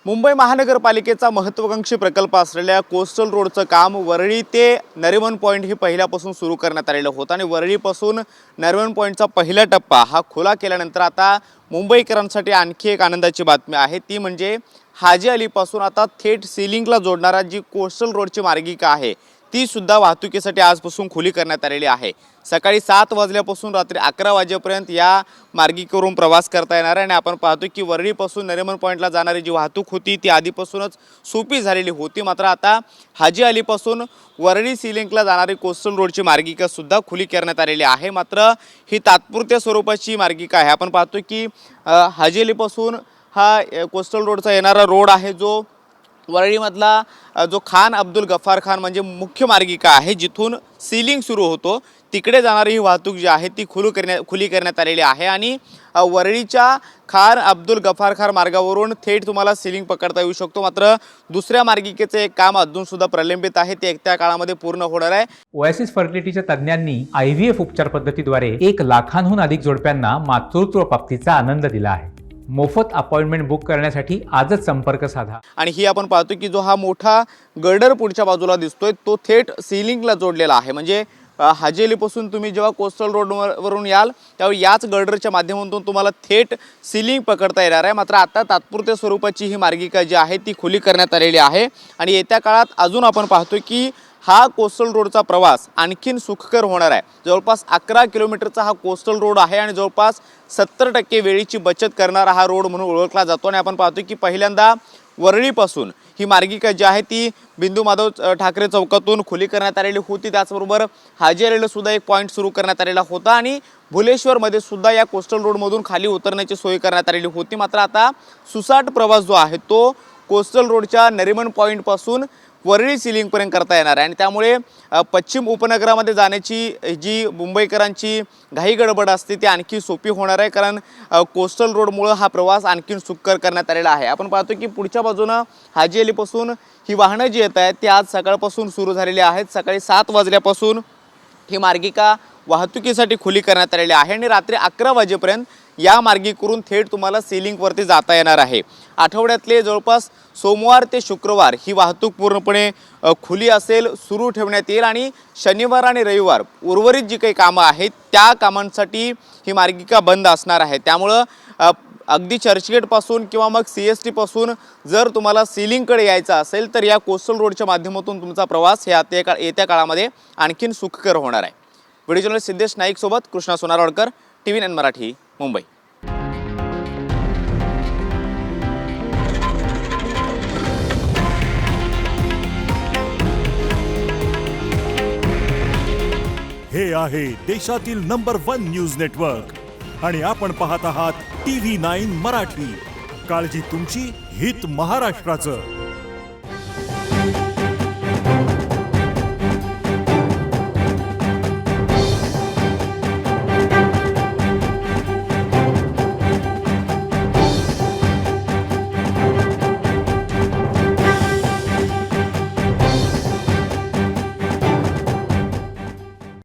मुंबई महानगरपालिकेचा महत्त्वाकांक्षी प्रकल्प असलेल्या कोस्टल रोडचं काम वरळी ते नरिमन पॉईंट ही पहिल्यापासून सुरू करण्यात आलेलं होतं आणि वरळीपासून नरिमन पॉईंटचा पहिला टप्पा हा खुला केल्यानंतर आता मुंबईकरांसाठी आणखी एक आनंदाची बातमी आहे, ती म्हणजे हाजी अलीपासून आता थेट सीलिंगला जोडणारा जी कोस्टल रोडची मार्गिका आहे ती सुद्धा वाहतुकीसाठी आजपासून खुली करण्यात आलेली आहे। सकाळी 7 वाजल्यापासून रात्री 11 वाजेपर्यंत या मार्गिकेवरून प्रवास करता येणार आहे आणि आपण पाहतो की वरळीपासून नरिमन पॉईंटला जाणारी जी वाहतूक होती ती आधीपासूनच सोपी झालेली होती, मात्र आता हाजी अलीपासून वरळी सीलिंगला जाणारी कोस्टल रोडची मार्गिका सुद्धा खुली करण्यात आलेली आहे। मात्र ही तात्पुरत्या स्वरूपाची मार्गिका आहे। आपण पाहतो की हाजी अलीपासून हा कोस्टल रोडचा येणारा रोड आहे जो वरळीमधला जो खान अब्दुल गफ्फार खान म्हणजे मुख्य मार्गिका आहे, जिथून सीलिंग सुरू होतो तिकडे जाणारी ही वाहतूक जी आहे ती खुली करण्यात आलेली आहे आणि वरळीच्या खान अब्दुल गफ्फार खान मार्गावरून थेट तुम्हाला सीलिंग पकडता येऊ शकतो। मात्र दुसऱ्या मार्गिकेचे एक काम अजून सुद्धा प्रलंबित आहे, ते त्या काळामध्ये पूर्ण होणार आहे। ओएसिस फर्टिलिटीच्या तज्ञांनी IVF उपचार पद्धतीद्वारे 1 लाखांहून अधिक जोडप्यांना मातृत्व प्राप्तीचा आनंद दिला आहे। मोफत अपॉइंटमेंट बुक करण्यासाठी आजच संपर्क साधा। आणि ही आपण पाहतो की जो हा मोठा गर्डर पुढच्या बाजूला दिसतोय तो थेट सीलिंगला जोडलेला आहे, म्हणजे हाजी अलीपासून तुम्ही जेव्हा कोस्टल रोडवरून याल त्यावेळी याच गर्डरच्या माध्यमातून तुम्हाला थेट सीलिंग पकडता येणार आहे। मात्र आता तात्पुरत्या स्वरूपाची ही मार्गिका जी आहे ती खुली करण्यात आलेली आहे आणि येत्या काळात अजून आपण पाहतो की हा कोस्टल रोडचा प्रवास आणखीन सुखकर होणार आहे। जवळपास 11 किलोमीटरचा हा कोस्टल रोड आहे आणि जवळपास 70% वेळेची बचत करणारा हा रोड म्हणून ओळखला जातो आणि आपण पाहतो की पहिल्यांदा वरळीपासून ही मार्गिका जी आहे ती बिंदू माधव ठाकरे चौकातून खुली करण्यात आलेली होती। त्याचबरोबर हाजी अलीला सुद्धा एक पॉईंट सुरू करण्यात आलेला होता आणि भुलेश्वरमध्ये सुद्धा या कोस्टल रोडमधून खाली उतरण्याची सोय करण्यात आलेली होती। मात्र आता सुसाट प्रवास जो आहे तो कोस्टल रोडच्या नरिमन पॉईंटपासून वरळी सीलिंगपर्यंत करता येणार आहे आणि त्यामुळे पश्चिम उपनगरामध्ये जाण्याची जी मुंबईकरांची घाई गडबड असते ती आणखी सोपी होणार आहे, कारण कोस्टल रोडमुळे हा प्रवास आणखीन सुखकर करण्यात आलेला आहे। आपण पाहतो की पुढच्या बाजूनं हाजी अलीपासून ही वाहनं जी येत आहेत ती आज सकाळपासून सुरू झालेली आहेत। सकाळी 7 वाजल्यापासून ही मार्गिका वाहतुकीसाठी खुली करण्यात आलेली आहे आणि रात्री 11 वाजेपर्यंत या मार्गिकेवरून थेट तुम्हाला सीलिंगवरती जाता येणार आहे। आठवड्यातले जवळपास सोमवार ते शुक्रवार ही वाहतूक पूर्णपणे खुली असेल, सुरू ठेवण्यात येईल आणि शनिवार आणि रविवार उर्वरित जी काही कामं आहेत त्या कामांसाठी ही मार्गिका बंद असणार आहे। त्यामुळं अगदी चर्चगेटपासून किंवा मग CST पासून जर तुम्हाला सीलिंगकडे यायचं असेल तर या कोस्टल रोडच्या माध्यमातून तुमचा प्रवास येत्या काळामध्ये आणखीन सुखकर होणार आहे। व्हिडिओ जर्नलिस्ट सिद्धेश नाईक सोबत कृष्णा सोनारवाडकर, TV9 मराठी, मुंबई। हे आहे देशातील नंबर 1 न्यूज नेटवर्क आणि आपण पाहत आहात TV9 मराठी। काळजी तुमची, हित महाराष्ट्राचं।